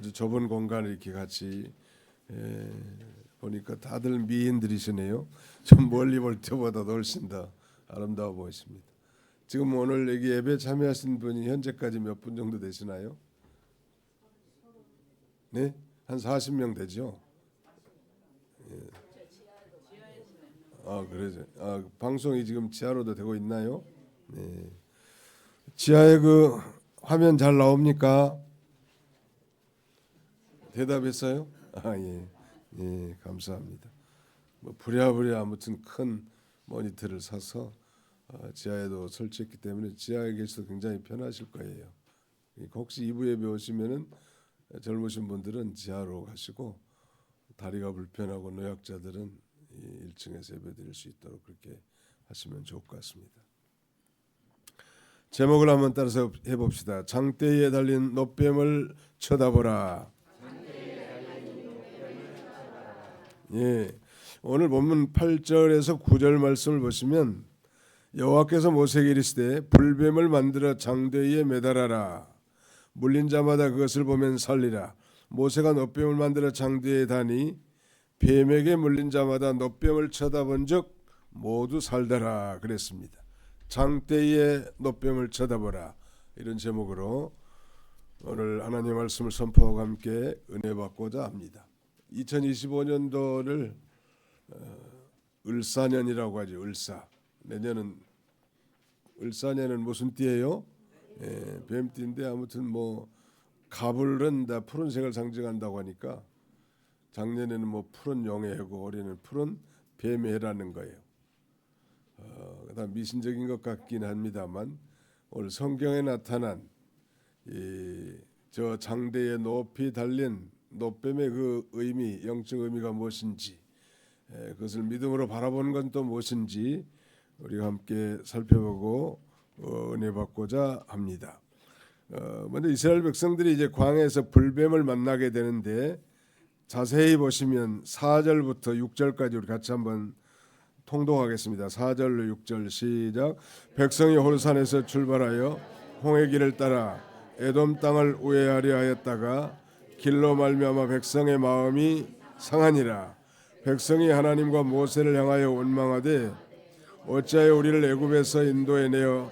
아주 좁은 공간을 이렇게 같이 보니까 다들 미인들이시네요. 좀 멀리 볼 때보다 훨씬 더 아름다워 보이십니다. 지금 오늘 여기 예배 참여하신 분이 현재까지 몇 분 정도 되시나요? 네, 한 40명 되죠. 그러죠. 방송이 지금 지하로도 되고 있나요? 네. 지하에 그 화면 잘 나옵니까? 대답했어요? 예. 예, 감사합니다. 뭐 부랴부랴 아무튼 큰 모니터를 사서 지하에도 설치했기 때문에 지하에 계셔도 굉장히 편하실 거예요. 혹시 2부 예배 오시면은 젊으신 분들은 지하로 가시고 다리가 불편하고 노약자들은 1층에서 예배드릴 수 있도록 그렇게 하시면 좋을 것 같습니다. 제목을 한번 따라서 해봅시다. 장대에 달린 노뱀을 쳐다보라. 예, 오늘 본문 8절에서 9절 말씀을 보시면 여호와께서 모세에게 이르시되 불뱀을 만들어 장대 위에 매달아라. 물린 자마다 그것을 보면 살리라. 모세가 노뱀을 만들어 장대에 다니 뱀에게 물린 자마다 노뱀을 쳐다본즉 모두 살더라 그랬습니다. 장대에 노뱀을 쳐다보라, 이런 제목으로 오늘 하나님의 말씀을 선포하고 함께 은혜 받고자 합니다. 2025년도를 을사년이라고 하죠. 을사. 내년은 을사년은 무슨 띠예요? 뱀띠인데 아무튼 뭐 갑을은 다 푸른색을 상징한다고 하니까 작년에는 뭐 푸른 용의 해고 올해는 푸른 뱀의 해라는 거예요. 그다음 미신적인 것 같긴 합니다만 오늘 성경에 나타난 저 장대에 높이 달린 노뱀의 그 의미, 영적 의미가 무엇인지, 그것을 믿음으로 바라보는 건 또 무엇인지 우리가 함께 살펴보고 은혜 받고자 합니다. 먼저 이스라엘 백성들이 이제 광야에서 불뱀을 만나게 되는데 자세히 보시면 4절부터 6절까지 우리 같이 한번 통독하겠습니다. 4절로 6절 시작. 백성이 홀산에서 출발하여 홍해 길을 따라 에돔 땅을 우회하려 하였다가 길로 말미암아 백성의 마음이 상하니라. 백성이 하나님과 모세를 향하여 원망하되 어찌하여 우리를 애굽에서 인도해 내어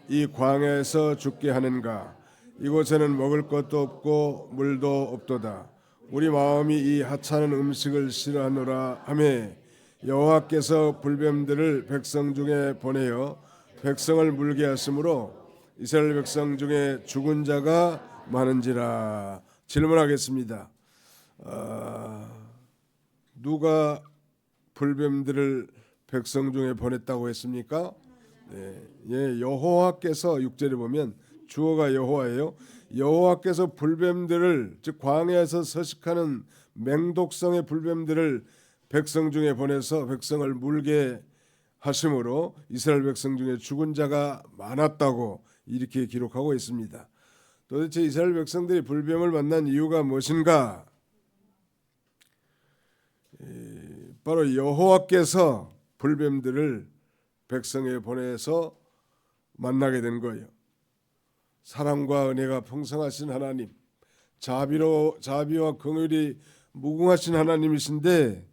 이 광야에서 죽게 하는가. 이곳에는 먹을 것도 없고 물도 없도다. 우리 마음이 이 하찮은 음식을 싫어하노라 하며 여호와께서 불뱀들을 백성 중에 보내어 백성을 물게 하심으로 이스라엘 백성 중에 죽은 자가 많은지라. 질문하겠습니다. 누가 불뱀들을 백성 중에 보냈다고 했습니까? 예, 여호와께서 6절에 보면 주어가 여호와예요. 여호와께서 불뱀들을, 즉 광야에서 서식하는 맹독성의 불뱀들을 백성 중에 보내서 백성을 물게 하심으로 이스라엘 백성 중에 죽은 자가 많았다고 이렇게 기록하고 있습니다. 도대체 이스라엘 백성들이 불뱀을 만난 이유가 무엇인가? 바로 여호와께서 불뱀들을 백성에 보내서 만나게 된 거예요. 사랑과 은혜가 풍성하신 하나님, 자비와 긍휼이 무궁하신 하나님이신데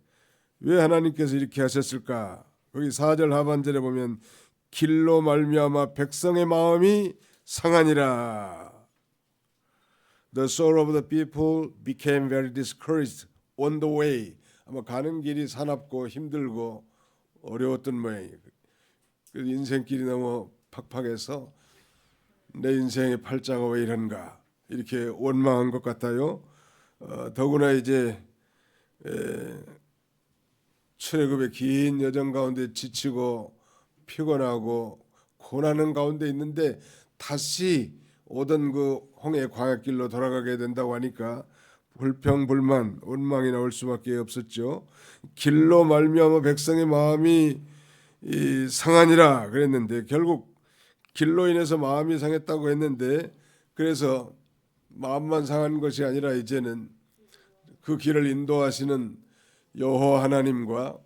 왜 하나님께서 이렇게 하셨을까? 거기 4절 하반절에 보면 길로 말미암아 백성의 마음이 상하니라. The soul of the people became very discouraged on the way. 아마 가는 길이 사납고 힘들고 어려웠던 모양이에요. 인생길이 너무 팍팍해서 내 인생의 팔자가 왜 이런가 이렇게 원망한 것 같아요. 더구나 이제 출애굽의 긴 여정 가운데 지치고 피곤하고 고난하는 가운데 있는데 다시 오던 그 홍해 광야길로 돌아가게 된다고 하니까 불평불만 원망이 나올 수밖에 없었죠. 길로 말미암아 백성의 마음이 상하니라 그랬는데 결국 길로 인해서 마음이 상했다고 했는데 그래서 마음만 상한 것이 아니라 이제는 그 길을 인도하시는 여호와 하나님과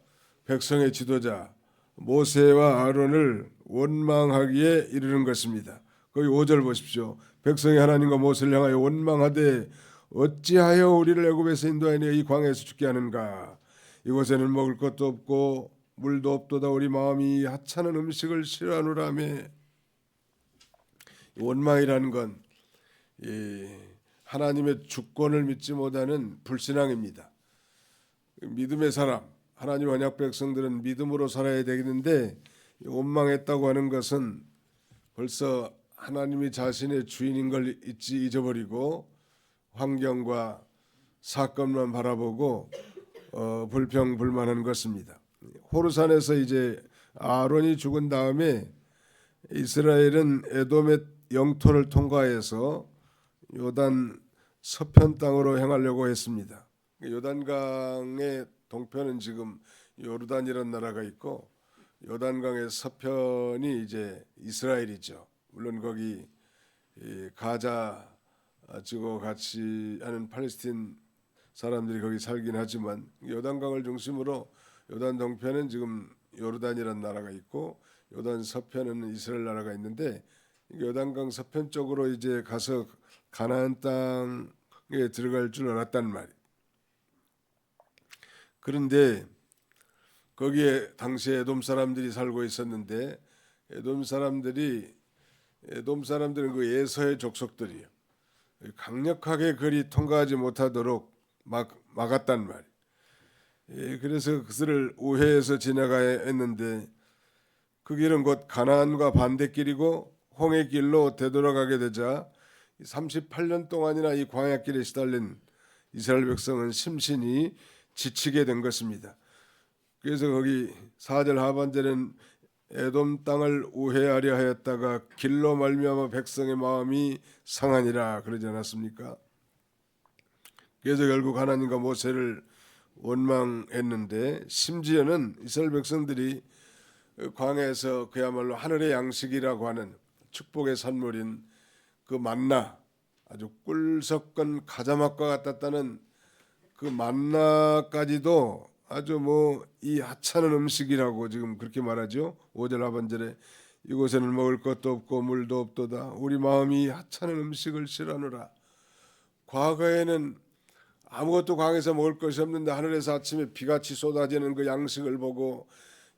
백성의 지도자 모세와 아론을 원망하기에 이르는 것입니다. 거기 5절 보십시오. 백성이 하나님과 모세를 향하여 원망하되 어찌하여 우리를 애굽에서 인도하여 이 광야에서 죽게 하는가? 이곳에는 먹을 것도 없고 물도 없도다. 우리 마음이 하찮은 음식을 싫어하노라며. 원망이라는 건 하나님의 주권을 믿지 못하는 불신앙입니다. 믿음의 사람, 하나님 언약 백성들은 믿음으로 살아야 되겠는데 원망했다고 하는 것은 벌써 하나님이 자신의 주인인 걸 잊어버리고 환경과 사건만 바라보고 불평불만한 것입니다. 호르산에서 이제 아론이 죽은 다음에 이스라엘은 에돔의 영토를 통과해서 요단 서편 땅으로 향하려고 했습니다. 요단강의 동편은 지금 요르단이라는 나라가 있고 요단강의 서편이 이제 이스라엘이죠. 물론 거기 가자 지구 같이 하는 팔레스틴 사람들이 거기 살긴 하지만 요단강을 중심으로 요단 동편은 지금 요르단이라는 나라가 있고 요단 서편은 이스라엘 나라가 있는데 요단강 서편 쪽으로 이제 가서 가나안 땅에 들어갈 줄 알았단 말이에요. 그런데 거기에 당시에 에돔 사람들이 살고 있었는데 에돔 사람들은 그 에서의 족속들이에요. 강력하게 그리 통과하지 못하도록 막았단 말이에요. 그래서 그들을 우회해서 지나가야 했는데 그 길은 곧 가나안과 반대길이고 홍해 길로 되돌아가게 되자 38년 동안이나 이 광야길에 시달린 이스라엘 백성은 심신이 지치게 된 것입니다. 그래서 거기 4절 하반절엔 에돔 땅을 우회하려 하였다가 길로 말미암아 백성의 마음이 상하니라 그러지 않았습니까? 그래서 결국 하나님과 모세를 원망했는데 심지어는 이스라엘 백성들이 광야에서 그야말로 하늘의 양식이라고 하는 축복의 산물인 그 만나, 아주 꿀 섞은 가자맛과 같았다는 그 만나까지도 아주 이 하찮은 음식이라고 지금 그렇게 말하죠. 5절 하반절에 이곳에는 먹을 것도 없고 물도 없도다. 우리 마음이 하찮은 음식을 싫어하노라. 과거에는 아무것도 광야에서 먹을 것이 없는데 하늘에서 아침에 비같이 쏟아지는 그 양식을 보고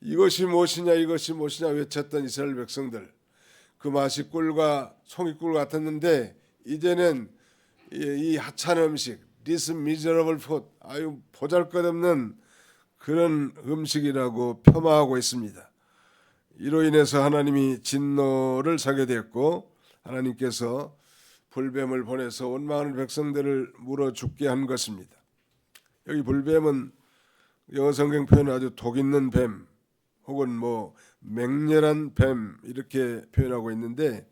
이것이 무엇이냐 외쳤던 이스라엘 백성들, 그 맛이 꿀과 송이꿀 같았는데 이제는 이 하찮은 음식, this miserable food, 아유 보잘것없는 그런 음식이라고 폄하하고 있습니다. 이로 인해서 하나님이 진노를 사게 되었고 하나님께서 불뱀을 보내서 원망하는 백성들을 물어 죽게 한 것입니다. 여기 불뱀은 영어 성경 표현은 아주 독 있는 뱀 혹은 맹렬한 뱀 이렇게 표현하고 있는데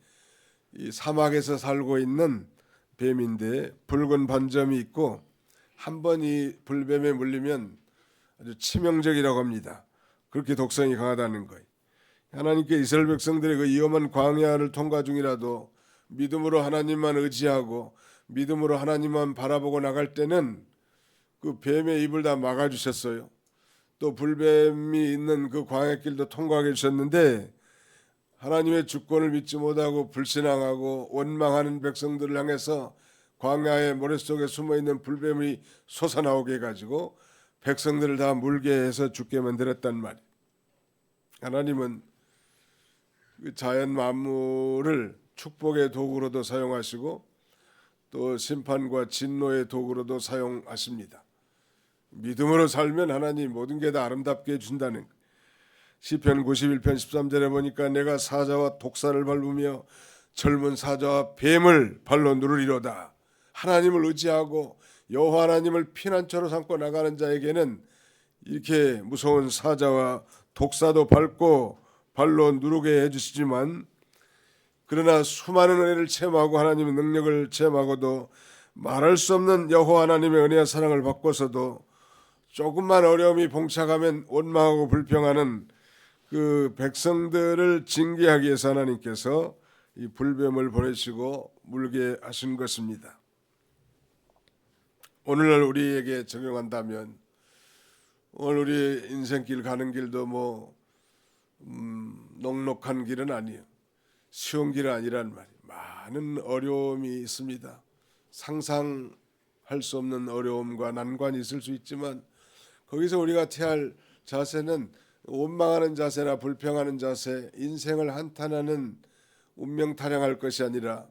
이 사막에서 살고 있는 뱀인데 붉은 반점이 있고 한 번 이 불뱀에 물리면 아주 치명적이라고 합니다. 그렇게 독성이 강하다는 거예요. 하나님께 이스라엘 백성들의 그 위험한 광야를 통과 중이라도 믿음으로 하나님만 의지하고 믿음으로 하나님만 바라보고 나갈 때는 그 뱀의 입을 다 막아주셨어요. 또 불뱀이 있는 그 광야길도 통과하게 해주셨는데 하나님의 주권을 믿지 못하고 불신앙하고 원망하는 백성들을 향해서 광야의 모래 속에 숨어있는 불뱀이 솟아나오게 해가지고 백성들을 다 물게 해서 죽게 만들었단 말이에요. 하나님은 그 자연 만물을 축복의 도구로도 사용하시고 또 심판과 진노의 도구로도 사용하십니다. 믿음으로 살면 하나님 모든 게 다 아름답게 해준다는 거예요. 시편 91편 13절에 보니까 내가 사자와 독사를 밟으며 젊은 사자와 뱀을 발로 누르리로다. 하나님을 의지하고 여호와 하나님을 피난처로 삼고 나가는 자에게는 이렇게 무서운 사자와 독사도 밟고 발로 누르게 해주시지만 그러나 수많은 은혜를 체험하고 하나님의 능력을 체험하고도 말할 수 없는 여호와 하나님의 은혜와 사랑을 받고서도 조금만 어려움이 봉착하면 원망하고 불평하는 그 백성들을 징계하기 위해서 하나님께서 이 불뱀을 보내시고 물게 하신 것입니다. 오늘날 우리에게 적용한다면 오늘 우리 인생길 가는 길도 녹록한 길은 아니에요. 쉬운 길은 아니란 말이에요. 많은 어려움이 있습니다. 상상 할 수 없는 어려움과 난관이 있을 수 있지만 거기서 우리가 취할 자세는 원망하는 자세나 불평하는 자세, 인생을 한탄하는 운명 타령할 것이 아니라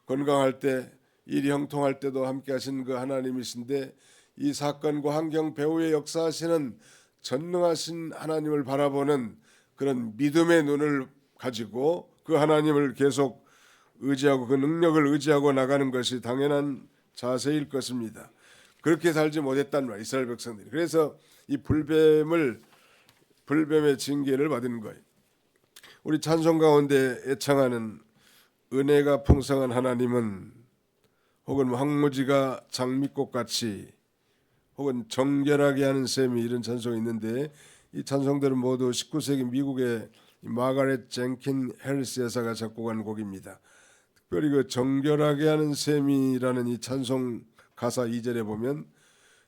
건강할 때, 일이 형통할 때도 함께 하신 그 하나님이신데 이 사건과 환경 배후에 역사하시는 전능하신 하나님을 바라보는 그런 믿음의 눈을 가지고 그 하나님을 계속 의지하고 그 능력을 의지하고 나가는 것이 당연한 자세일 것입니다. 그렇게 살지 못했단 말이에요, 이스라엘 백성들이. 그래서 이 불뱀의 징계를 받은 거예요. 우리 찬송 가운데 애창하는 은혜가 풍성한 하나님은 혹은 황무지가 장미꽃같이 혹은 정결하게 하는 셈이 이런 찬송이 있는데 이 찬송들은 모두 19세기 미국의 마가렛 젠킨 해리스 여사가 작곡한 곡입니다. 특별히 그 정결하게 하는 셈이라는 이 찬송 가사 2절에 보면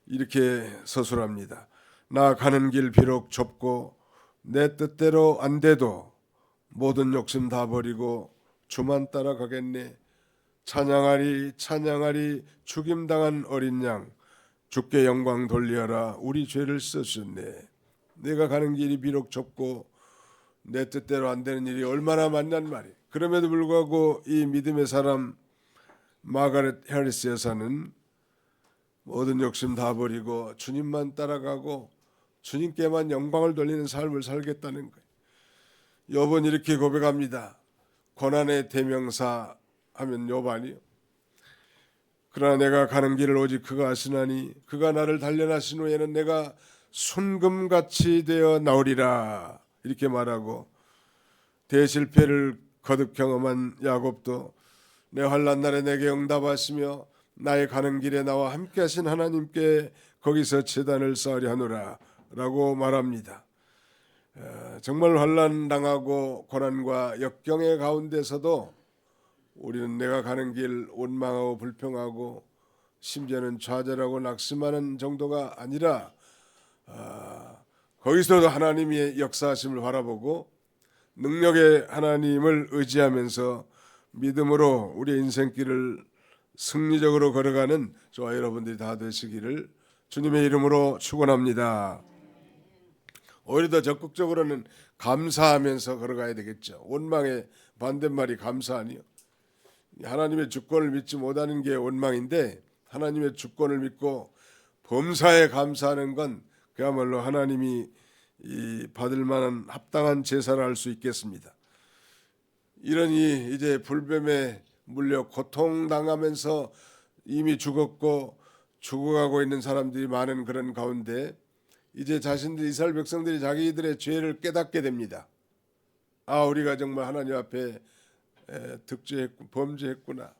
이렇게 서술합니다. 나 가는 길 비록 좁고 내 뜻대로 안 돼도 모든 욕심 다 버리고 주만 따라가겠네. 찬양하리 찬양하리 죽임당한 어린 양 주께 영광 돌리어라 우리 죄를 씻으셨네. 내가 가는 길이 비록 좁고 내 뜻대로 안 되는 일이 얼마나 많냔 말이에요. 그럼에도 불구하고 이 믿음의 사람 마가렛 해리스 여사는 모든 욕심 다 버리고 주님만 따라가고 주님께만 영광을 돌리는 삶을 살겠다는 거예요. 욥은 이렇게 고백합니다. 고난의 대명사 하면 욥 아니요. 그러나 내가 가는 길을 오직 그가 아시나니 그가 나를 단련하신 후에는 내가 순금같이 되어 나오리라 이렇게 말하고 대실패를 거듭 경험한 야곱도 내 환난 날에 내게 응답하시며 나의 가는 길에 나와 함께 하신 하나님께 거기서 제단을 쌓으려 하노라 라고 말합니다. 정말 환난 당하고 고난과 역경의 가운데서도 우리는 내가 가는 길 원망하고 불평하고 심지어는 좌절하고 낙심하는 정도가 아니라 거기서도 하나님의 역사하심을 바라보고 능력의 하나님을 의지하면서 믿음으로 우리의 인생길을 승리적으로 걸어가는 저와 여러분들이 다 되시기를 주님의 이름으로 축원합니다. 오히려 더 적극적으로는 감사하면서 걸어가야 되겠죠. 원망의 반대말이 감사 아니요. 하나님의 주권을 믿지 못하는 게 원망인데 하나님의 주권을 믿고 범사에 감사하는 건 그야말로 하나님이 받을 만한 합당한 제사를 할 수 있겠습니다. 이러니 이제 불뱀에 물려 고통당하면서 이미 죽었고 죽어가고 있는 사람들이 많은 그런 가운데 이제 자신들 이스라엘 백성들이 자기들의 죄를 깨닫게 됩니다. 아, 우리가 정말 하나님 앞에 득죄했고 범죄했구나.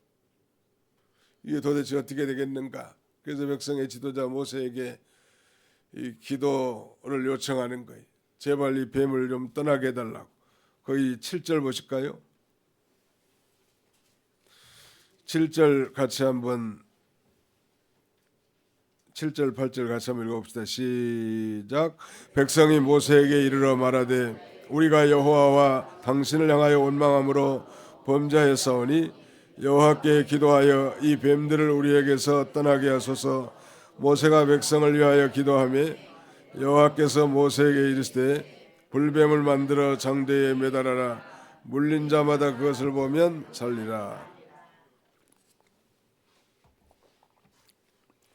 이게 도대체 어떻게 되겠는가? 그래서 백성의 지도자 모세에게 이 기도를 요청하는 거예요. 제발 이 뱀을 좀 떠나게 해달라고. 거기 7절 보실까요? 7절 같이 한번 7절 8절 같이 한번 읽어봅시다. 시작. 백성이 모세에게 이르러 말하되 우리가 여호와와 당신을 향하여 원망함으로 범죄하였사오니 여호와께 기도하여 이 뱀들을 우리에게서 떠나게 하소서. 모세가 백성을 위하여 기도하며 여호와께서 모세에게 이르시되 불뱀을 만들어 장대에 매달아라. 물린 자마다 그것을 보면 살리라.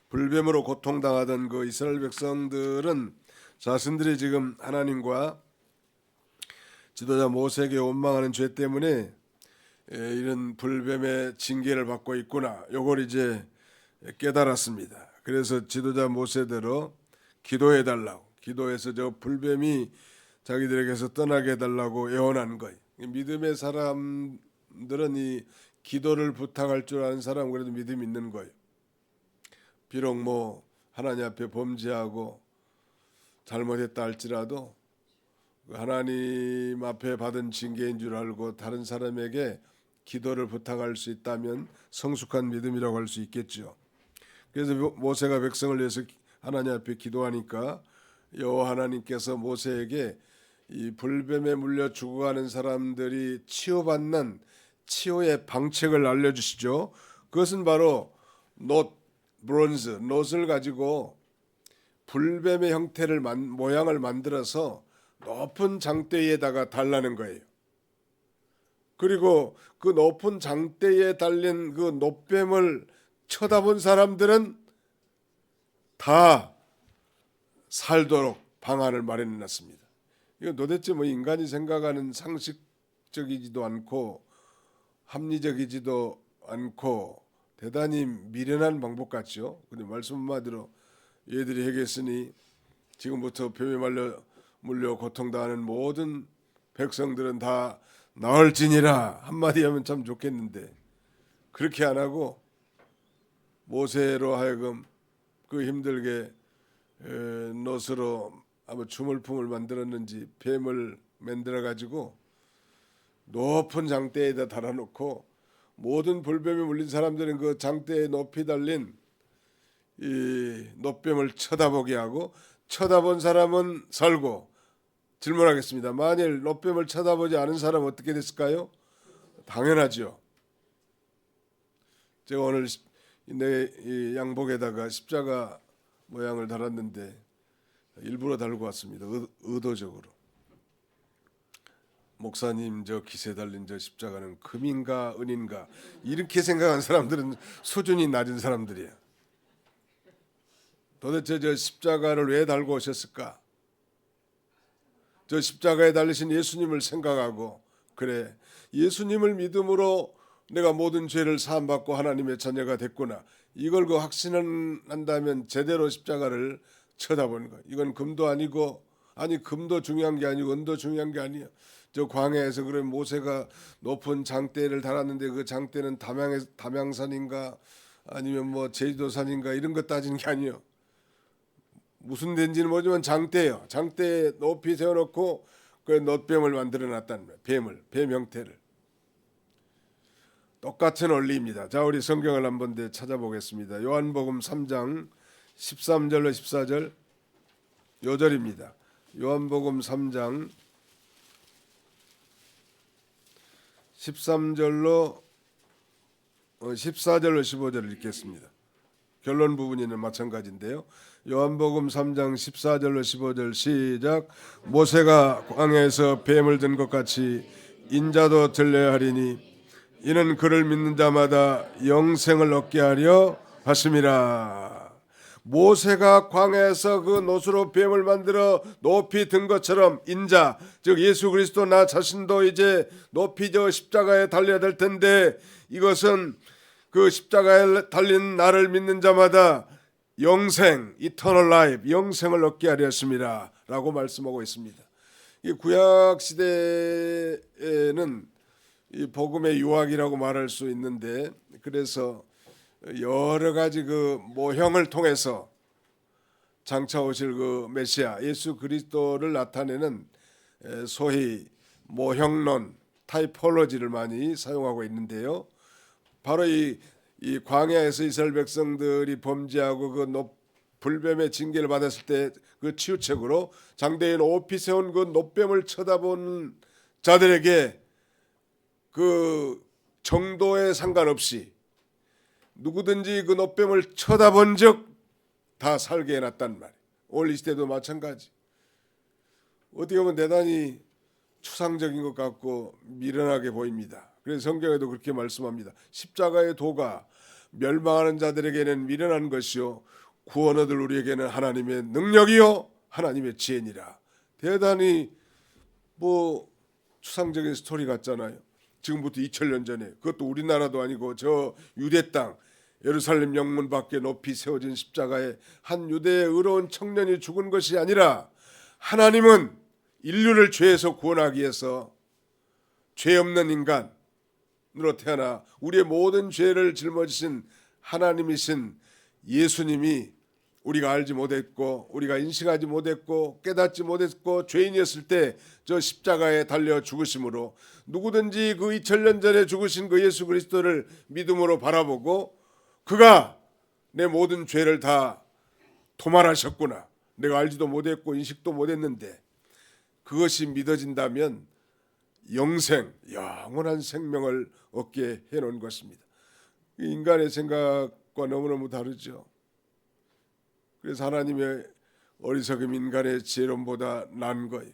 불뱀으로 고통당하던 그 이스라엘 백성들은 자신들이 지금 하나님과 지도자 모세에게 원망하는 죄 때문에 이런 불뱀의 징계를 받고 있구나. 요걸 이제 깨달았습니다. 그래서 지도자 모세대로 기도해달라고, 기도해서 저 불뱀이 자기들에게서 떠나게 해달라고 애원한 거예요. 믿음의 사람들은 이 기도를 부탁할 줄 아는 사람은 그래도 믿음이 있는 거예요. 비록 뭐 하나님 앞에 범죄하고 잘못했다 할지라도 하나님 앞에 받은 징계인 줄 알고 다른 사람에게 기도를 부탁할 수 있다면 성숙한 믿음이라고 할 수 있겠죠. 그래서 모세가 백성을 위해서 하나님 앞에 기도하니까 여호와 하나님께서 모세에게 이 불뱀에 물려 죽어가는 사람들이 치유받는 치유의 방책을 알려주시죠. 그것은 바로 브론즈, 놋을 가지고 불뱀의 형태를 모양을 만들어서 높은 장대 위에다가 달라는 거예요. 그리고 그 높은 장대에 달린 그 놋뱀을 쳐다본 사람들은 다 살도록 방안을 마련해 놨습니다. 이거 도대체 뭐 인간이 생각하는 상식적이지도 않고 합리적이지도 않고 대단히 미련한 방법 같죠. 근데 말씀 한마디로 얘들이 해겠으니 지금부터 뱀에 물려 고통당하는 모든 백성들은 다 나을지니라 한마디 하면 참 좋겠는데 그렇게 안 하고 모세로 하여금 그 힘들게 놋으로 아마 주물품을 만들었는지 뱀을 만들어 가지고 높은 장대에다 달아놓고 모든 불뱀에 물린 사람들은 그 장대에 높이 달린 이 놋뱀을 쳐다보게 하고 쳐다본 사람은 살고. 질문하겠습니다. 만일 놋뱀을 쳐다보지 않은 사람은 어떻게 됐을까요? 당연하죠. 제가 오늘 내 이 양복에다가 십자가 모양을 달았는데 일부러 달고 왔습니다. 의도적으로. 목사님 저 기세 달린 저 십자가는 금인가 은인가 이렇게 생각하는 사람들은 수준이 낮은 사람들이야. 도대체 저 십자가를 왜 달고 오셨을까? 저 십자가에 달리신 예수님을 생각하고 그래 예수님을 믿음으로 내가 모든 죄를 사함받고 하나님의 자녀가 됐구나. 이걸 그 확신한다면 제대로 십자가를 쳐다보는 거야. 이건 금도 아니고 아니 금도 중요한 게 아니고 은도 중요한 게 아니야. 저 광야에서 그래 모세가 높은 장대를 달았는데 그 장대는 담양산인가 아니면 뭐 제주도산인가 이런 거 따지는 게 아니에요. 무슨 데인지는 모르지만 장대예요. 장대에 높이 세워놓고 그 놋뱀을 만들어놨다는 거예요. 뱀 형태를. 똑같은 원리입니다. 자, 우리 성경을 한번 찾아보겠습니다. 요한복음 3장 13절로 14절 요절입니다. 요한복음 3장 13절로 14절로 15절을 읽겠습니다. 결론 부분에는 마찬가지인데요. 요한복음 3장 14절로 15절 시작. 모세가 광야에서 뱀을 든 것 같이 인자도 들려야 하리니 이는 그를 믿는 자마다 영생을 얻게 하려 하심이라. 모세가 광야에서 그 놋으로 뱀을 만들어 높이 든 것처럼 인자 즉 예수 그리스도 나 자신도 이제 높이 저 십자가에 달려야 될 텐데 이것은 그 십자가에 달린 나를 믿는 자마다 영생, eternal life, 영생을 얻게 하려 했습니다 라고 말씀하고 있습니다. 이 구약 시대에는 이 복음의 유학이라고 말할 수 있는데 그래서 여러 가지 그 모형을 통해서 장차 오실 그 메시아 예수 그리스도를 나타내는 소위 모형론, 타이폴로지를 많이 사용하고 있는데요. 바로 이 광야에서 이스라엘 백성들이 범죄하고 그 불뱀의 징계를 받았을 때 그 치유책으로 장대에 높이 세운 그 놋뱀을 쳐다본 자들에게 그 정도에 상관없이 누구든지 그 놋뱀을 쳐다본 적 다 살게 해놨단 말이에요. 오늘 이 시대도 마찬가지. 어떻게 보면 대단히 추상적인 것 같고 미련하게 보입니다. 그래서 성경에도 그렇게 말씀합니다. 십자가의 도가 멸망하는 자들에게는 미련한 것이요 구원 얻을 우리에게는 하나님의 능력이요 하나님의 지혜니라. 대단히 뭐 추상적인 스토리 같잖아요. 지금부터 2000년 전에 그것도 우리나라도 아니고 저 유대 땅 예루살렘 영문 밖에 높이 세워진 십자가에 한 유대의 의로운 청년이 죽은 것이 아니라 하나님은 인류를 죄에서 구원하기 위해서 죄 없는 인간으로 태어나 우리의 모든 죄를 짊어지신 하나님이신 예수님이 우리가 알지 못했고 우리가 인식하지 못했고 깨닫지 못했고 죄인이었을 때 저 십자가에 달려 죽으심으로 누구든지 그 2000년 전에 죽으신 그 예수 그리스도를 믿음으로 바라보고 그가 내 모든 죄를 다 도말하셨구나. 내가 알지도 못했고 인식도 못했는데 그것이 믿어진다면 영생, 영원한 생명을 얻게 해놓은 것입니다. 인간의 생각 생각과 너무너무 다르죠. 그래서 하나님의 어리석음 인간의 지혜로움보다 난 거예요.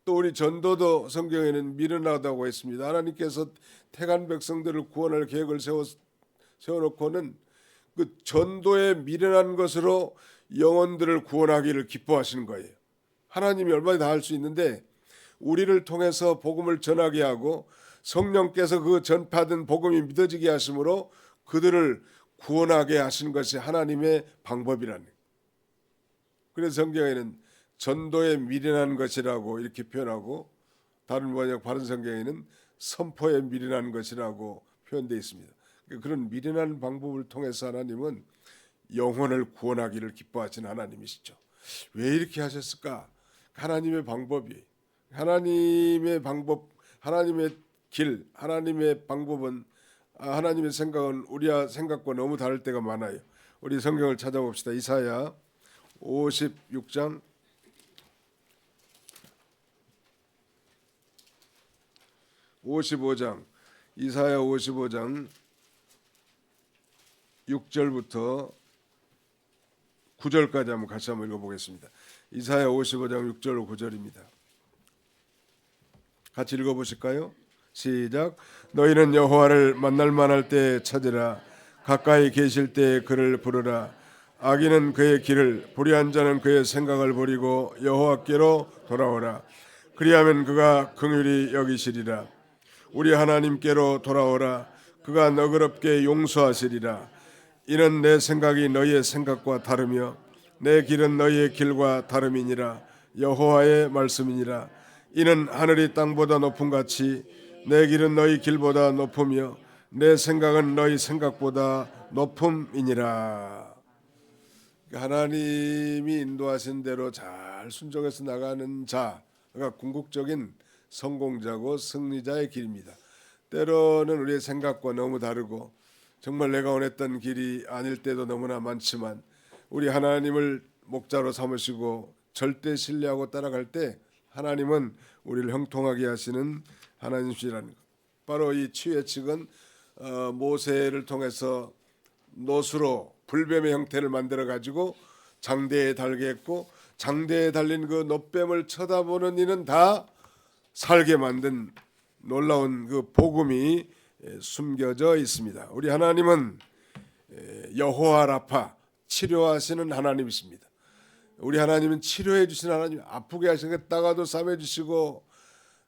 또 우리 전도도 성경에는 미련하다고 했습니다. 하나님께서 택한 백성들을 구원할 계획을 세워놓고는 그 전도에 미련한 것으로 영혼들을 구원하기를 기뻐하시는 거예요. 하나님이 얼마나 다 할 수 있는데 우리를 통해서 복음을 전하게 하고 성령께서 그 전파된 복음이 믿어지게 하심으로 그들을 구원하게 하시는 것이 하나님의 방법이라는 거예요. 그래서 성경에는 전도에 미련한 것이라고 이렇게 표현하고 다른 번역 바른 성경에는 선포에 미련한 것이라고 표현되어 있습니다. 그런 미련한 방법을 통해서 하나님은 영혼을 구원하기를 기뻐하시는 하나님이시죠. 왜 이렇게 하셨을까? 하나님의 방법이, 하나님의 방법, 하나님의 길, 하나님의 방법은, 하나님의 생각은 우리와 생각과 너무 다를 때가 많아요. 우리 성경을 찾아봅시다. 이사야 56장 55장 이사야 55장 6절부터 9절까지 한번 같이 한번 읽어보겠습니다. 이사야 55장 6절 9절입니다. 같이 읽어보실까요? 시작. 너희는 여호와를 만날 만할 때 찾으라. 가까이 계실 때 그를 부르라. 악인은 그의 길을, 불의한 자는 그의 생각을 버리고 여호와께로 돌아오라. 그리하면 그가 긍휼히 여기시리라. 우리 하나님께로 돌아오라. 그가 너그럽게 용서하시리라. 이는 내 생각이 너희의 생각과 다르며 내 길은 너희의 길과 다름이니라. 여호와의 말씀이니라. 이는 하늘이 땅보다 높음 같이 내 길은 너희 길보다 높으며 내 생각은 너희 생각보다 높음이니라. 하나님이 인도하신 대로 잘 순종해서 나가는 자가 궁극적인 성공자고 승리자의 길입니다. 때로는 우리의 생각과 너무 다르고 정말 내가 원했던 길이 아닐 때도 너무나 많지만 우리 하나님을 목자로 삼으시고 절대 신뢰하고 따라갈 때 하나님은 우리를 형통하게 하시는 하나님이시라는 것. 바로 이 치유의 측은 모세를 통해서 노수로 불뱀의 형태를 만들어 가지고 장대에 달게 했고 장대에 달린 그 놋뱀을 쳐다보는 이는 다 살게 만든 놀라운 그 복음이 숨겨져 있습니다. 우리 하나님은 여호와 라파 치료하시는 하나님이십니다. 우리 하나님은 치료해 주시는 하나님, 아프게 하시겠다가도 싸매 주시고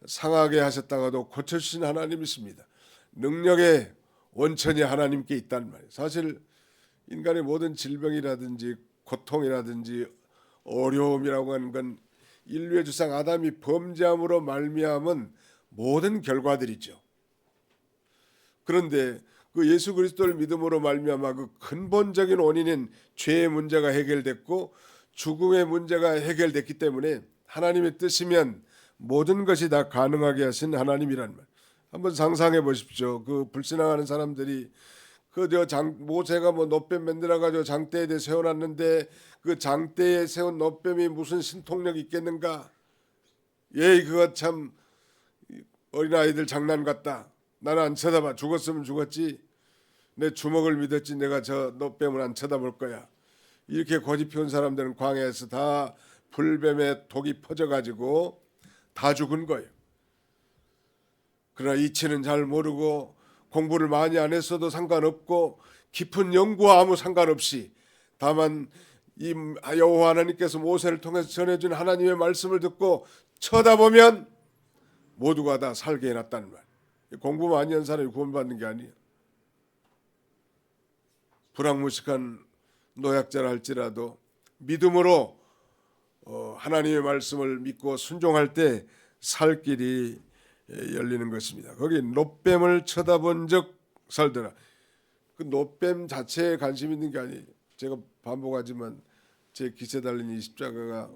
상하게 하셨다가도 고쳐 주시는 하나님이십니다. 능력의 원천이 하나님께 있단 말이에요. 사실 인간의 모든 질병이라든지 고통이라든지 어려움이라고 하는 건 인류의 주상 아담이 범죄함으로 말미암은 모든 결과들이죠. 그런데 그 예수 그리스도를 믿음으로 말미암아 그 근본적인 원인인 죄의 문제가 해결됐고 죽음의 문제가 해결됐기 때문에 하나님의 뜻이면 모든 것이 다 가능하게 하신 하나님이란 말. 한번 상상해 보십시오. 그 불신앙하는 사람들이 모세가 뭐 놋뱀 만들어 가지고 장대에 세워놨는데 그 장대에 세운 놋뱀이 무슨 신통력이 있겠는가? 예, 그거 참 어린 아이들 장난 같다. 나는 안 쳐다봐. 죽었으면 죽었지. 내 주먹을 믿었지. 내가 저 놋뱀을 안 쳐다볼 거야. 이렇게 고집 피운 사람들은 광야에서 다 불뱀의 독이 퍼져가지고 다 죽은 거예요. 그러나 이치는 잘 모르고 공부를 많이 안 했어도 상관없고 깊은 연구와 아무 상관없이 다만 이 여호와 하나님께서 모세를 통해서 전해준 하나님의 말씀을 듣고 쳐다보면 모두가 다 살게 해놨다는 말. 공부 많이 한 사람이 구원받는 게 아니에요. 불황무식한 노약자라 할지라도 믿음으로 하나님의 말씀을 믿고 순종할 때 살 길이 열리는 것입니다. 거기 놋뱀을 쳐다본 적 살더라. 그 놋뱀 자체에 관심 있는 게 아니에요. 제가 반복하지만 제 기세 달린 이 십자가가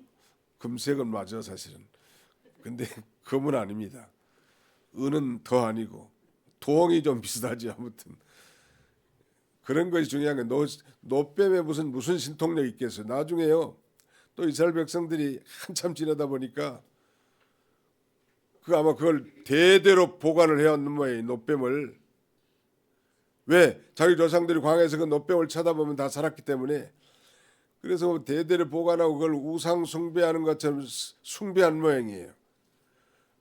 금색은 맞아 사실은. 근데 금은 아닙니다. 은은 더 아니고 동이 좀 비슷하지. 아무튼 그런 것이 중요한 게 놋뱀에 무슨 신통력이 있겠어요. 나중에요. 또 이스라엘 백성들이 한참 지나다 보니까 아마 그걸 대대로 보관을 해왔는 모양이에요. 놋뱀을. 왜? 자기 조상들이 광야에서 그 놋뱀을 쳐다보면 다 살았기 때문에. 그래서 대대를 보관하고 그걸 우상 숭배하는 것처럼 숭배한 모양이에요.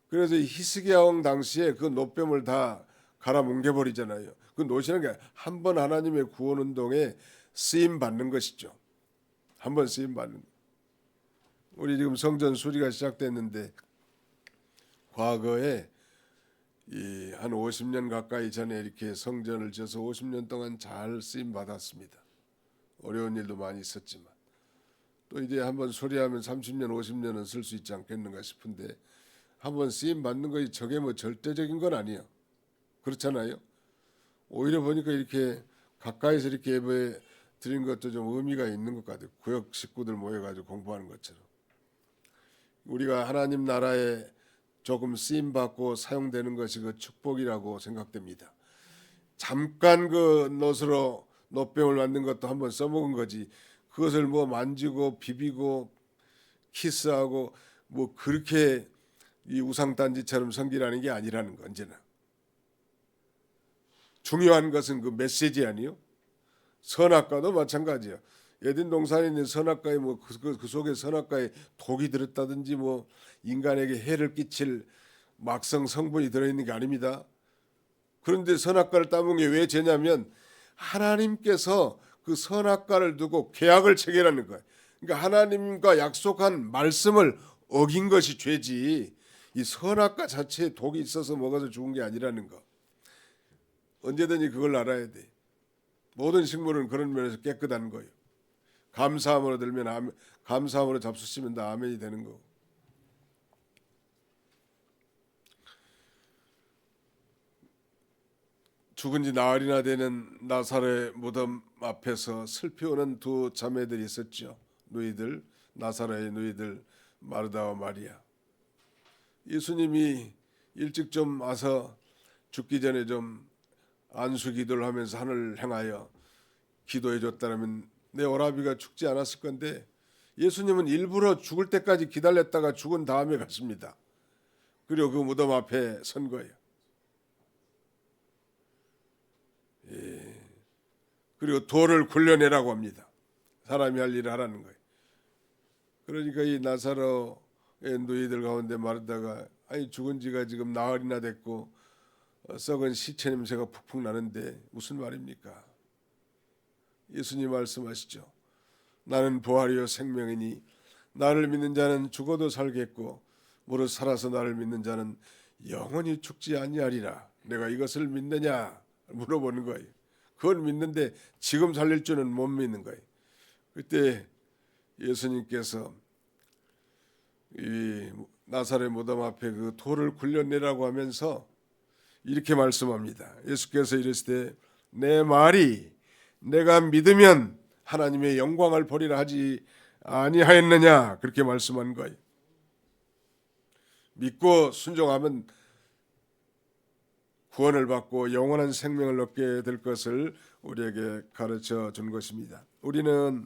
그래서 히스기야 왕 당시에 그 놋뱀을 다 갈아 뭉개버리잖아요. 그 놋이라는 게 한 번 하나님의 구원 운동에 쓰임 받는 것이죠. 한 번 쓰임 받는. 우리 지금 성전 수리가 시작됐는데 과거에 한 50년 가까이 전에 이렇게 성전을 지어서 50년 동안 잘 쓰임 받았습니다. 어려운 일도 많이 있었지만 또 이제 한번 수리하면 30년, 50년은 쓸 수 있지 않겠는가 싶은데 한번 쓰임 받는 것이 저게 뭐 절대적인 건 아니에요. 그렇잖아요. 오히려 보니까 이렇게 가까이서 이렇게 예배 드린 것도 좀 의미가 있는 것 같아요. 구역 식구들 모여가지고 공부하는 것처럼. 우리가 하나님 나라에 조금 쓰임 받고 사용되는 것이 그 축복이라고 생각됩니다. 잠깐 그 놋으로 놋뱀을 만든 것도 한번 써먹은 거지. 그것을 뭐 만지고 비비고 키스하고 뭐 그렇게 이 우상단지처럼 섬기라는 게 아니라는 거. 언제나 중요한 것은 그 메시지 아니요? 선악과도 마찬가지야. 에덴 동산에 있는 선악과에 뭐 그 속에 선악과에 독이 들었다든지 뭐 인간에게 해를 끼칠 막성 성분이 들어있는 게 아닙니다. 그런데 선악과를 따먹은 게 왜 죄냐면 하나님께서 그 선악과를 두고 계약을 체결하는 거예요. 그러니까 하나님과 약속한 말씀을 어긴 것이 죄지 이 선악과 자체에 독이 있어서 먹어서 죽은 게 아니라는 거. 언제든지 그걸 알아야 돼. 모든 식물은 그런 면에서 깨끗한 거예요. 감사함으로 들면 감사함으로 잡수시면 다 아멘이 되는 거고. 죽은 지 나흘이나 되는 나사로의 무덤 앞에서 슬피우는 두 자매들이 있었죠. 누이들, 나사로의 누이들 마르다와 마리아. 예수님이 일찍 좀 와서 죽기 전에 좀 안수 기도를 하면서 하늘을 향하여 기도해 줬다면 내 오라비가 죽지 않았을 건데 예수님은 일부러 죽을 때까지 기다렸다가 죽은 다음에 갔습니다. 그리고 그 무덤 앞에 선 거예요. 그리고 돌을 굴려내라고 합니다. 사람이 할 일을 하라는 거예요. 그러니까 이 나사로의 누이들 가운데 마르다가 아니 죽은 지가 지금 나흘이나 됐고 썩은 시체 냄새가 푹푹 나는데 무슨 말입니까? 예수님 말씀하시죠. 나는 부활이요 생명이니 나를 믿는 자는 죽어도 살겠고 무릇 살아서 나를 믿는 자는 영원히 죽지 아니하리라. 내가 이것을 믿느냐 물어보는 거예요. 그걸 믿는데 지금 살릴 줄은 못 믿는 거예요. 그때 예수님께서 이 나사렛 무덤 앞에 그 돌을 굴려내라고 하면서 이렇게 말씀합니다. 예수께서 이르시되 내 말이 내가 믿으면 하나님의 영광을 보리라 하지 아니하였느냐 그렇게 말씀한 거예요. 믿고 순종하면 구원을 받고 영원한 생명을 얻게 될 것을 우리에게 가르쳐 준 것입니다. 우리는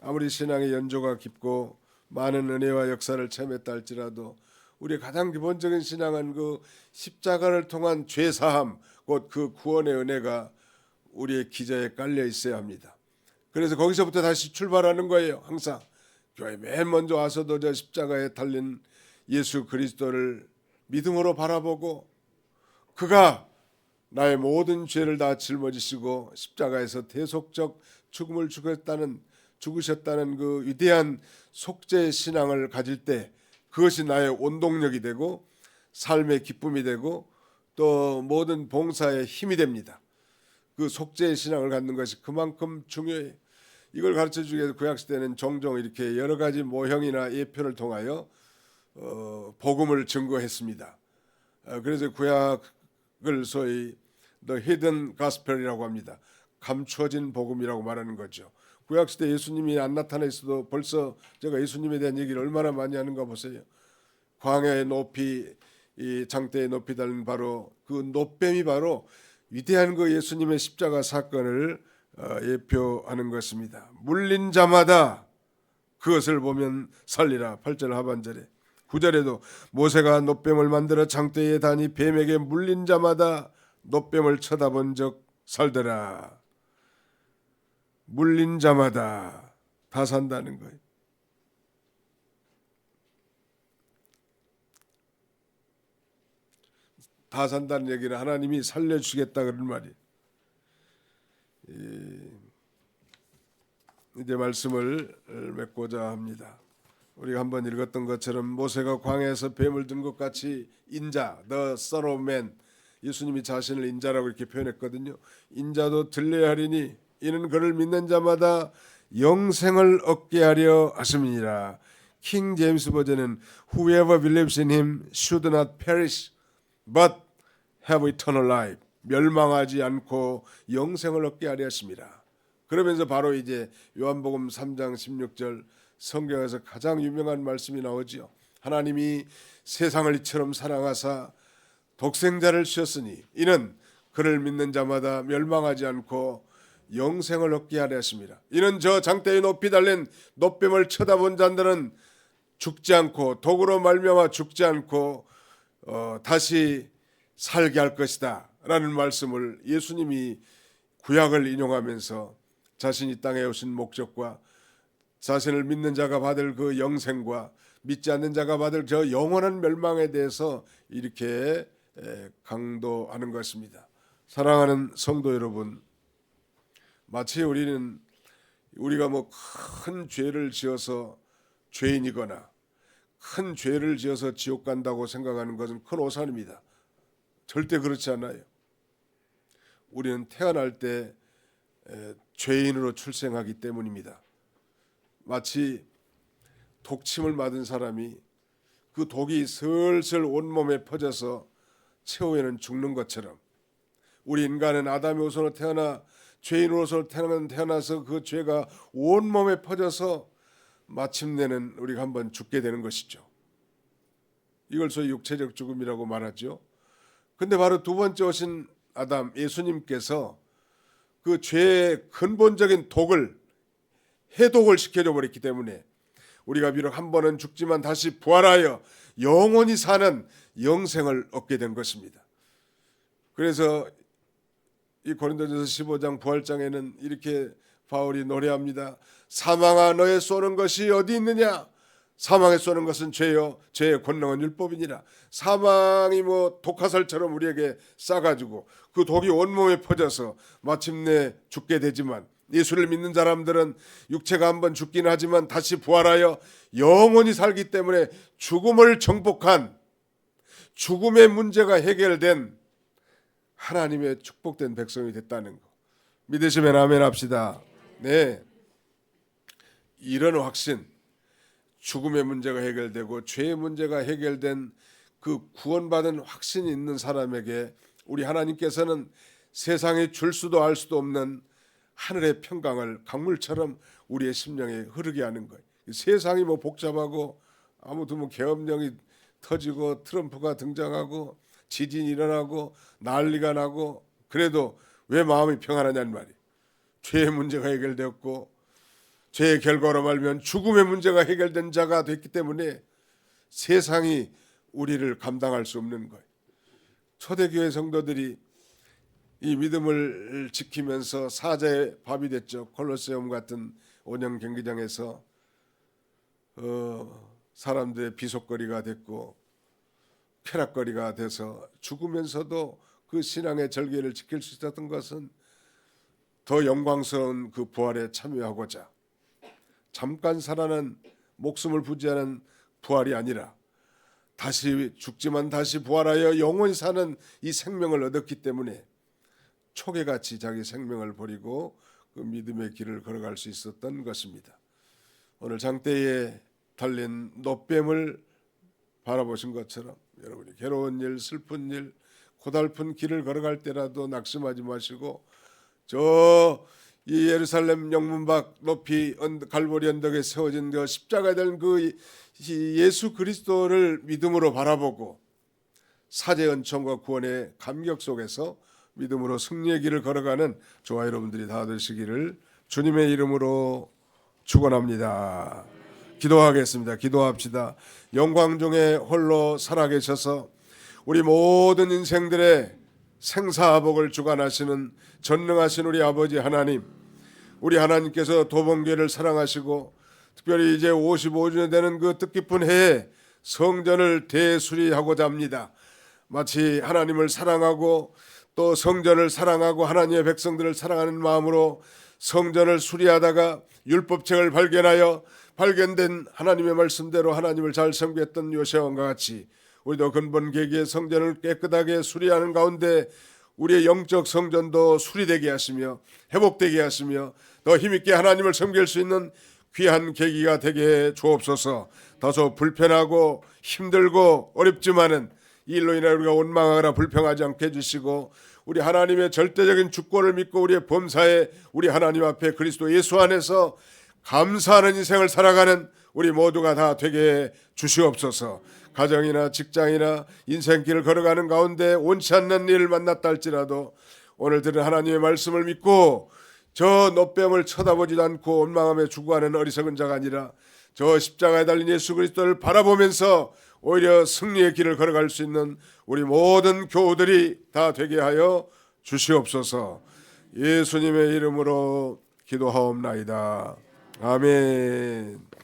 아무리 신앙의 연조가 깊고 많은 은혜와 역사를 체험했다 할지라도 우리의 가장 기본적인 신앙은 그 십자가를 통한 죄 사함 곧 그 구원의 은혜가 우리의 기저에 깔려 있어야 합니다. 그래서 거기서부터 다시 출발하는 거예요. 항상 교회 맨 먼저 와서도 저 십자가에 달린 예수 그리스도를 믿음으로 바라보고 그가 나의 모든 죄를 다 짊어지시고 십자가에서 대속적 죽음을 죽으셨다는 그 위대한 속죄 신앙을 가질 때 그것이 나의 원동력이 되고 삶의 기쁨이 되고 또 모든 봉사의 힘이 됩니다. 그 속죄의 신앙을 갖는 것이 그만큼 중요해요. 이걸 가르쳐주기 위해서 구약시대는 종종 이렇게 여러 가지 모형이나 예표를 통하여 복음을 증거했습니다. 그래서 구약을 소위 The Hidden Gospel이라고 합니다. 감추어진 복음이라고 말하는 거죠. 구약시대 예수님이 안 나타나 있어도 벌써 제가 예수님에 대한 얘기를 얼마나 많이 하는가 보세요. 광야의 높이, 이 장대의 높이 달린 바로 그 놋뱀이 바로 위대한 그 예수님의 십자가 사건을 예표하는 것입니다. 물린 자마다 그것을 보면 살리라. 8절 하반절에 9절에도 모세가 놋뱀을 만들어 장대에 다니 뱀에게 물린 자마다 놋뱀을 쳐다본 적 살더라. 물린 자마다 다 산다는 거예요. 다 산다는 얘기는 하나님이 살려주겠다 그런 말이에요. 이제 말씀을 맺고자 합니다. 우리가 한번 읽었던 것처럼 모세가 광야에서 뱀을 든 것 같이 인자, the son of man, 예수님이 자신을 인자라고 이렇게 표현했거든요. 인자도 들려야 하리니 이는 그를 믿는 자마다 영생을 얻게 하려 하심이니라. 킹 제임스 버전은 Whoever believes in him should not perish but have eternal life. 멸망하지 않고 영생을 얻게 하려 하심이라. 그러면서 바로 이제 요한복음 3장 16절 성경에서 가장 유명한 말씀이 나오죠. 하나님이 세상을 이처럼 사랑하사 독생자를 주셨으니 이는 그를 믿는 자마다 멸망하지 않고 영생을 얻게 하려 하심이라. 이는 저 장대에 높이 달린 놋뱀을 쳐다본 자들은 죽지 않고 독으로 말미암아 죽지 않고 다시 살게 할 것이다 라는 말씀을 예수님이 구약을 인용하면서 자신이 땅에 오신 목적과 자신을 믿는 자가 받을 그 영생과 믿지 않는 자가 받을 저 영원한 멸망에 대해서 이렇게 강도하는 것입니다. 사랑하는 성도 여러분, 마치 우리가 뭐 큰 죄를 지어서 죄인이거나 큰 죄를 지어서 지옥 간다고 생각하는 것은 큰 오산입니다. 절대 그렇지 않아요. 우리는 태어날 때 죄인으로 출생하기 때문입니다. 마치 독침을 맞은 사람이 그 독이 슬슬 온몸에 퍼져서 최후에는 죽는 것처럼 우리 인간은 아담의 후손으로 태어나 죄인으로서 태어나서 그 죄가 온몸에 퍼져서 마침내는 우리가 한번 죽게 되는 것이죠. 이걸 소위 육체적 죽음이라고 말하죠. 근데 바로 두 번째 오신 아담 예수님께서 그 죄의 근본적인 독을 해독을 시켜줘 버렸기 때문에 우리가 비록 한 번은 죽지만 다시 부활하여 영원히 사는 영생을 얻게 된 것입니다. 그래서 이 고린도전서 15장 부활장에는 이렇게 바울이 노래합니다. 사망아 너의 쏘는 것이 어디 있느냐? 사망에 쏘는 것은 죄요 죄의 권능은 율법이니라. 사망이 뭐 독화살처럼 우리에게 싸가지고 그 독이 온몸에 퍼져서 마침내 죽게 되지만 예수를 믿는 사람들은 육체가 한번 죽긴 하지만 다시 부활하여 영원히 살기 때문에 죽음을 정복한 죽음의 문제가 해결된 하나님의 축복된 백성이 됐다는 거 믿으시면 아멘 합시다. 네, 이런 확신, 죽음의 문제가 해결되고 죄의 문제가 해결된 그 구원받은 확신이 있는 사람에게 우리 하나님께서는 세상에 줄 수도 알 수도 없는 하늘의 평강을 강물처럼 우리의 심령에 흐르게 하는 거예요. 세상이 뭐 복잡하고 아무도 뭐 계엄령이 터지고 트럼프가 등장하고 지진이 일어나고 난리가 나고 그래도 왜 마음이 평안하냐는 말이에요. 죄의 문제가 해결되었고 죄의 결과로 말면 죽음의 문제가 해결된 자가 됐기 때문에 세상이 우리를 감당할 수 없는 거예요. 초대교회 성도들이 이 믿음을 지키면서 사자의 밥이 됐죠. 콜로세움 같은 온영 경기장에서 사람들의 비속거리가 됐고 쾌락거리가 돼서 죽으면서도 그 신앙의 절개를 지킬 수 있었던 것은 더 영광스러운 그 부활에 참여하고자 잠깐 살아난 목숨을 부지하는 부활이 아니라 다시 죽지만 다시 부활하여 영원히 사는 이 생명을 얻었기 때문에 초계같이 자기 생명을 버리고 그 믿음의 길을 걸어갈 수 있었던 것입니다. 오늘 장대에 달린 놋뱀을 바라보신 것처럼 여러분이 괴로운 일, 슬픈 일, 고달픈 길을 걸어갈 때라도 낙심하지 마시고 이 예루살렘 영문 밖 높이 갈보리 언덕에 세워진 그 십자가 된 그 예수 그리스도를 믿음으로 바라보고 사제 은총과 구원의 감격 속에서 믿음으로 승리의 길을 걸어가는 저와 여러분들이 다 되시기를 주님의 이름으로 축원합니다. 기도하겠습니다. 기도합시다. 영광 중에 홀로 살아계셔서 우리 모든 인생들의 생사화복을 주관하시는 전능하신 우리 아버지 하나님, 우리 하나님께서 도봉교회를 사랑하시고 특별히 이제 55주년 되는 그 뜻깊은 해에 성전을 대수리하고자 합니다. 마치 하나님을 사랑하고 또 성전을 사랑하고 하나님의 백성들을 사랑하는 마음으로 성전을 수리하다가 율법책을 발견하여 발견된 하나님의 말씀대로 하나님을 잘 섬겼던 요시아왕과 같이 우리도 근본 계기의 성전을 깨끗하게 수리하는 가운데 우리의 영적 성전도 수리되게 하시며 회복되게 하시며 더 힘있게 하나님을 섬길 수 있는 귀한 계기가 되게 주옵소서. 다소 불편하고 힘들고 어렵지만은 이 일로 인하여 우리가 원망하거나 불평하지 않게 해주시고 우리 하나님의 절대적인 주권을 믿고 우리의 범사에 우리 하나님 앞에 그리스도 예수 안에서 감사하는 인생을 살아가는 우리 모두가 다 되게 주시옵소서. 가정이나 직장이나 인생길을 걸어가는 가운데 원치 않는 일을 만났다 할지라도 오늘 들은 하나님의 말씀을 믿고 저 놋뱀을 쳐다보지도 않고 원망하며 죽어가는 어리석은 자가 아니라 저 십자가에 달린 예수 그리스도를 바라보면서 오히려 승리의 길을 걸어갈 수 있는 우리 모든 교우들이 다 되게 하여 주시옵소서. 예수님의 이름으로 기도하옵나이다. 아멘.